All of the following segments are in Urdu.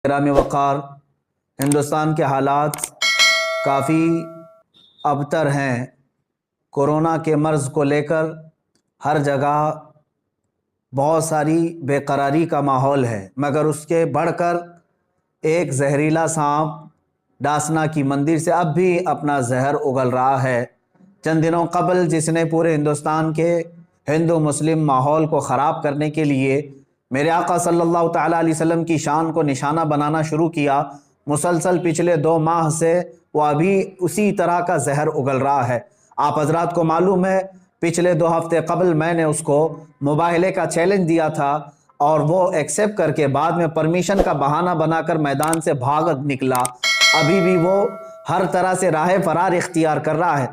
کرام وقار، ہندوستان کے حالات کافی ابتر ہیں۔ کورونا کے مرض کو لے کر ہر جگہ بہت ساری بے قراری کا ماحول ہے، مگر اس کے بڑھ کر ایک زہریلا سانپ ڈاسنا کی مندر سے اب بھی اپنا زہر اگل رہا ہے۔ چند دنوں قبل جس نے پورے ہندوستان کے ہندو مسلم ماحول کو خراب کرنے کے لیے میرے آقا صلی اللہ تعالیٰ علیہ وسلم کی شان کو نشانہ بنانا شروع کیا، مسلسل پچھلے 2 ماہ سے وہ ابھی اسی طرح کا زہر اگل رہا ہے۔ آپ حضرات کو معلوم ہے پچھلے 2 ہفتے قبل میں نے اس کو مباہلے کا چیلنج دیا تھا اور وہ ایکسیپٹ کر کے بعد میں پرمیشن کا بہانہ بنا کر میدان سے بھاگ نکلا۔ ابھی بھی وہ ہر طرح سے راہ فرار اختیار کر رہا ہے،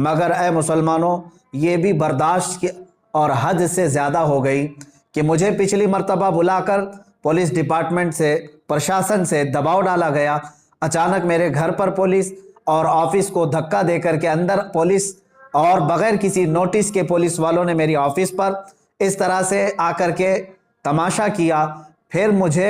مگر اے مسلمانوں، یہ بھی برداشت اور حد سے زیادہ ہو گئی کہ مجھے پچھلی مرتبہ بلا کر پولیس ڈپارٹمنٹ سے پرشاسن سے دباؤ ڈالا گیا۔ اچانک میرے گھر پر پولیس اور آفس کو دھکا دے کر کے اندر پولیس اور بغیر کسی نوٹس کے پولیس والوں نے میری آفس پر اس طرح سے آ کر کے تماشا کیا۔ پھر مجھے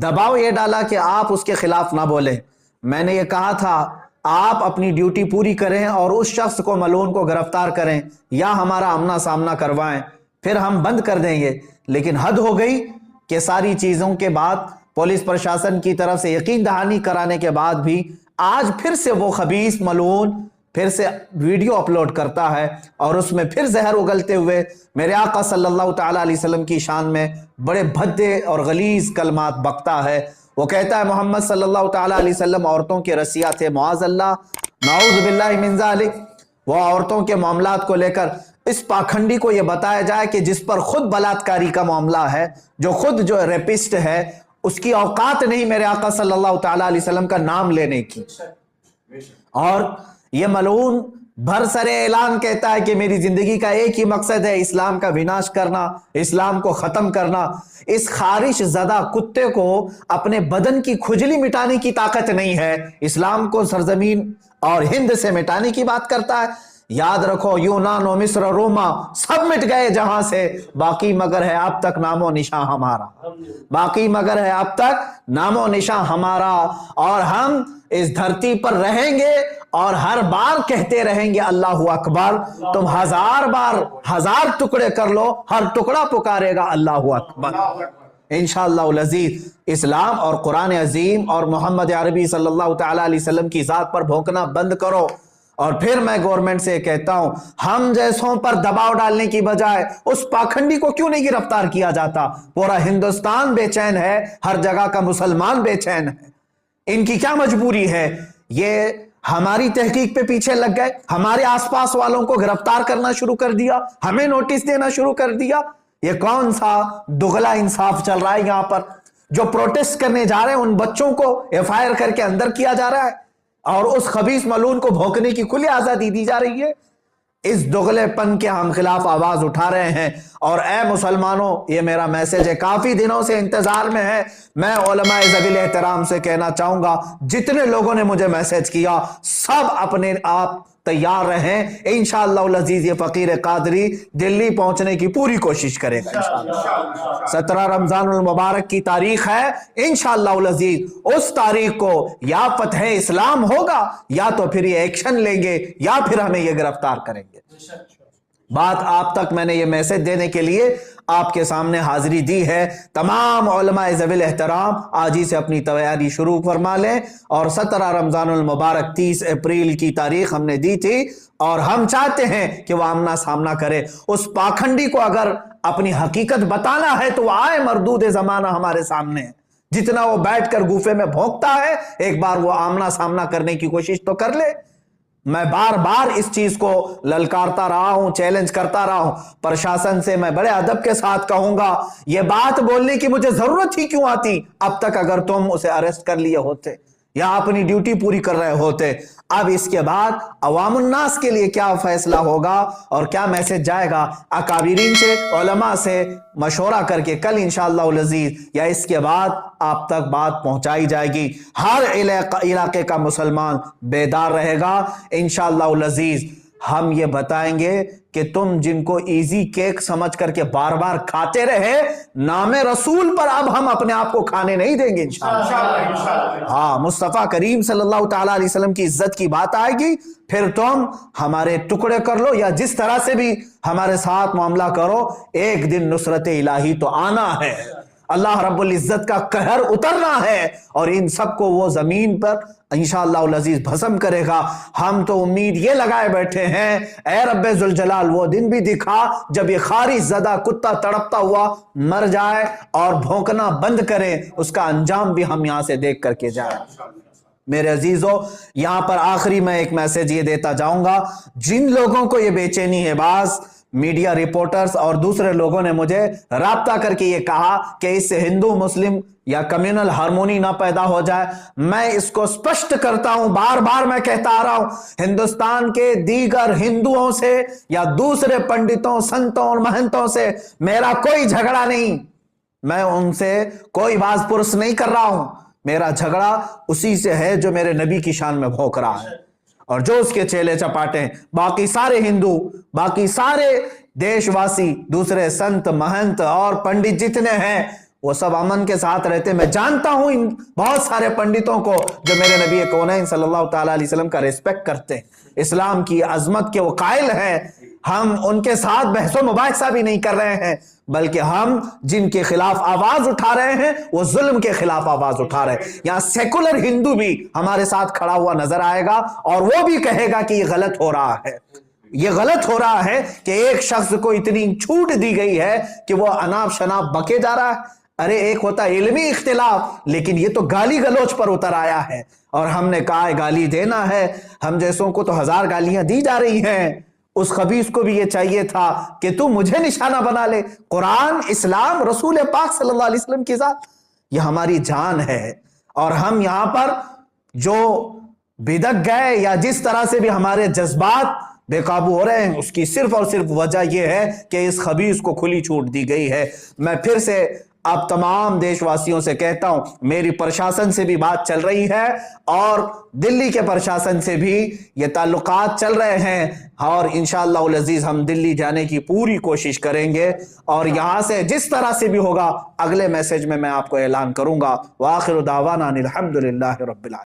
دباؤ یہ ڈالا کہ آپ اس کے خلاف نہ بولیں۔ میں نے یہ کہا تھا آپ اپنی ڈیوٹی پوری کریں اور اس شخص کو ملعون کو گرفتار کریں یا ہمارا آمنا سامنا کروائیں، پھر ہم بند کر دیں گے۔ لیکن حد ہو گئی کہ ساری چیزوں کے بعد پولیس پرشاسن کی طرف سے یقین دہانی کرانے کے بعد بھی آج پھر سے وہ خبیث ملعون پھر سے ویڈیو اپلوڈ کرتا ہے اور اس میں پھر زہر اگلتے ہوئے میرے آقا صلی اللہ تعالیٰ علیہ وسلم کی شان میں بڑے بھدے اور غلیظ کلمات بکتا ہے۔ وہ کہتا ہے محمد صلی اللہ تعالیٰ علیہ وسلم عورتوں کے رسیا تھے، معاذ اللہ، نعوذ باللہ من ذالک۔ وہ عورتوں کے معاملات کو لے کر اس پاکھنڈی کو یہ بتایا جائے کہ جس پر خود بلاتکاری کا معاملہ ہے، جو خود جو ریپسٹ ہے، اس کی اوقات نہیں میرے آقا صلی اللہ تعالیٰ علیہ وسلم کا نام لینے کی۔ اور یہ ملعون بھرسرے اعلان کہتا ہے کہ میری زندگی کا ایک ہی مقصد ہے اسلام کا وناش کرنا، اسلام کو ختم کرنا۔ اس خارش زدہ کتے کو اپنے بدن کی کھجلی مٹانے کی طاقت نہیں ہے، اسلام کو سرزمین اور ہند سے مٹانے کی بات کرتا ہے۔ یاد رکھو یونان و مصر و روما سب مٹ گئے جہاں سے، باقی مگر ہے اب تک نام و نشاں ہمارا، باقی مگر ہے اب تک نام و نشاں ہمارا، اور ہم اس دھرتی پر رہیں گے اور ہر بار کہتے رہیں گے اللہ اکبر۔ تم 1000 بار 1000 ٹکڑے کر لو، ہر ٹکڑا پکارے گا اللہ اکبر۔ انشاءاللہ العزیز اسلام اور قرآن عظیم اور محمد عربی صلی اللہ تعالیٰ علیہ وسلم کی ذات پر بھونکنا بند کرو۔ اور پھر میں گورنمنٹ سے کہتا ہوں ہم جیسوں پر دباؤ ڈالنے کی بجائے اس پاکھنڈی کو کیوں نہیں گرفتار کیا جاتا؟ پورا ہندوستان بے چین ہے، ہر جگہ کا مسلمان بے چین ہے، ان کی کیا مجبوری ہے؟ یہ ہماری تحقیق پہ پیچھے لگ گئے، ہمارے آس پاس والوں کو گرفتار کرنا شروع کر دیا، ہمیں نوٹس دینا شروع کر دیا۔ یہ کون سا دگلا انصاف چل رہا ہے یہاں پر؟ جو پروٹیسٹ کرنے جا رہے ہیں ان بچوں کو FIR کر کے اندر کیا جا رہا ہے اور اس خبیث ملعون کو بھونکنے کی کھلی آزادی دی جا رہی ہے۔ اس دگلے پن کے ہم خلاف آواز اٹھا رہے ہیں۔ اور اے مسلمانوں، یہ میرا میسج ہے، کافی دنوں سے انتظار میں ہے۔ میں علماء ذوی الاحترام سے کہنا چاہوں گا جتنے لوگوں نے مجھے میسج کیا سب اپنے آپ تیار رہیں، انشاءاللہ العزیز یہ فقیر قادری دلی پہنچنے کی پوری کوشش کرے گا۔ 17 رمضان المبارک کی تاریخ ہے، انشاءاللہ العزیز اس تاریخ کو یا فتح اسلام ہوگا یا تو پھر یہ ایکشن لیں گے یا پھر ہمیں یہ گرفتار کریں گے۔ بات آپ تک میں نے یہ میسج دینے کے لیے آپ کے سامنے حاضری دی ہے۔ تمام علماء ذوی الاحترام آج ہی سے اپنی تیاری شروع فرما لیں، اور 17 رمضان المبارک 30 اپریل کی تاریخ ہم نے دی تھی اور ہم چاہتے ہیں کہ وہ آمنا سامنا کرے۔ اس پاکھنڈی کو اگر اپنی حقیقت بتانا ہے تو وہ آئے، مردود زمانہ ہمارے سامنے ہے۔ جتنا وہ بیٹھ کر گوفے میں بھونکتا ہے ایک بار وہ آمنا سامنا کرنے کی کوشش تو کر لے۔ میں بار بار اس چیز کو للکارتا رہا ہوں، چیلنج کرتا رہا ہوں۔ پرشاسن سے میں بڑے ادب کے ساتھ کہوں گا یہ بات بولنے کی مجھے ضرورت ہی کیوں آتی اب تک، اگر تم اسے اریسٹ کر لیے ہوتے یا اپنی ڈیوٹی پوری کر رہے ہوتے۔ اب اس کے بعد عوام الناس کے لیے کیا فیصلہ ہوگا اور کیا میسج جائے گا، اکابرین سے علماء سے مشورہ کر کے کل انشاءاللہ العزیز یا اس کے بعد آپ تک بات پہنچائی جائے گی۔ ہر علاقے کا مسلمان بیدار رہے گا انشاءاللہ العزیز۔ ہم یہ بتائیں گے کہ تم جن کو ایزی کیک سمجھ کر کے بار بار کھاتے رہے، نام رسول پر اب ہم اپنے آپ کو کھانے نہیں دیں گے انشاءاللہ۔ ہاں، مصطفیٰ کریم صلی اللہ تعالیٰ علیہ وسلم کی عزت کی بات آئے گی، پھر تم ہمارے ٹکڑے کر لو یا جس طرح سے بھی ہمارے ساتھ معاملہ کرو، ایک دن نصرت الہی تو آنا ہے، اللہ رب العزت کا قہر اترنا ہے، اور ان سب کو وہ زمین پر انشاءاللہ العزیز بھسم کرے گا۔ ہم تو امید یہ لگائے بیٹھے ہیں، اے رب ذوالجلال وہ دن بھی دکھا جب یہ خارج زدہ کتا تڑپتا ہوا مر جائے اور بھونکنا بند کرے، اس کا انجام بھی ہم یہاں سے دیکھ کر کے جائیں۔ میرے عزیزو، یہاں پر آخری میں ایک میسج یہ دیتا جاؤں گا، جن لوگوں کو یہ بے چینی ہے، بعض میڈیا رپورٹرز اور دوسرے لوگوں نے مجھے رابطہ کر کے یہ کہا کہ اس سے ہندو مسلم یا کمیونل ہارمونی نہ پیدا ہو جائے، میں اس کو سپشٹ کرتا ہوں، بار بار میں کہتا آ رہا ہوں، ہندوستان کے دیگر ہندوؤں سے یا دوسرے پنڈتوں، سنتوں اور مہنتوں سے میرا کوئی جھگڑا نہیں، میں ان سے کوئی باز پرس نہیں کر رہا ہوں، میرا جھگڑا اسی سے ہے جو میرے نبی کی شان میں بھونک رہا ہے اور جو اس کے چیلے چپاٹے ہیں۔ باقی سارے ہندو، باقی سارے دیش واسی، دوسرے سنت مہنت اور پنڈت جتنے ہیں، وہ سب امن کے ساتھ رہتے۔ میں جانتا ہوں ان بہت سارے پنڈتوں کو جو میرے نبی کونین صلی اللہ تعالیٰ علیہ وسلم کا ریسپیکٹ کرتے ہیں، اسلام کی عظمت کے وہ قائل ہیں، ہم ان کے ساتھ بحث و مباحثہ بھی نہیں کر رہے ہیں، بلکہ ہم جن کے خلاف آواز اٹھا رہے ہیں وہ ظلم کے خلاف آواز اٹھا رہے ہیں۔ یہاں سیکولر ہندو بھی ہمارے ساتھ کھڑا ہوا نظر آئے گا اور وہ بھی کہے گا کہ یہ غلط ہو رہا ہے، یہ غلط ہو رہا ہے کہ ایک شخص کو اتنی چھوٹ دی گئی ہے کہ وہ اناپ شناپ بکے جا رہا ہے۔ ارے ایک ہوتا علمی اختلاف، لیکن یہ تو گالی گلوچ پر اتر آیا ہے، اور ہم نے کہا گالی دینا ہے، ہم جیسوں کو تو 1000 گالیاں دی جا رہی ہیں، اس خبیث کو بھی یہ چاہیے تھا کہ تو مجھے نشانہ بنا لے۔ قرآن، اسلام، رسول پاک صلی اللہ علیہ وسلم کی ذات، یہ ہماری جان ہے، اور ہم یہاں پر جو بدک گئے یا جس طرح سے بھی ہمارے جذبات بے قابو ہو رہے ہیں، اس کی صرف اور صرف وجہ یہ ہے کہ اس خبیث کو کھلی چھوٹ دی گئی ہے۔ میں پھر سے اب تمام دیش واسیوں سے کہتا ہوں، میری پرشاسن سے بھی بات چل رہی ہے اور دلی کے پرشاسن سے بھی یہ تعلقات چل رہے ہیں، اور انشاءاللہ العزیز ہم دلی جانے کی پوری کوشش کریں گے، اور یہاں سے جس طرح سے بھی ہوگا اگلے میسج میں آپ کو اعلان کروں گا۔ وآخر دعوانا الحمدللہ رب العالمین۔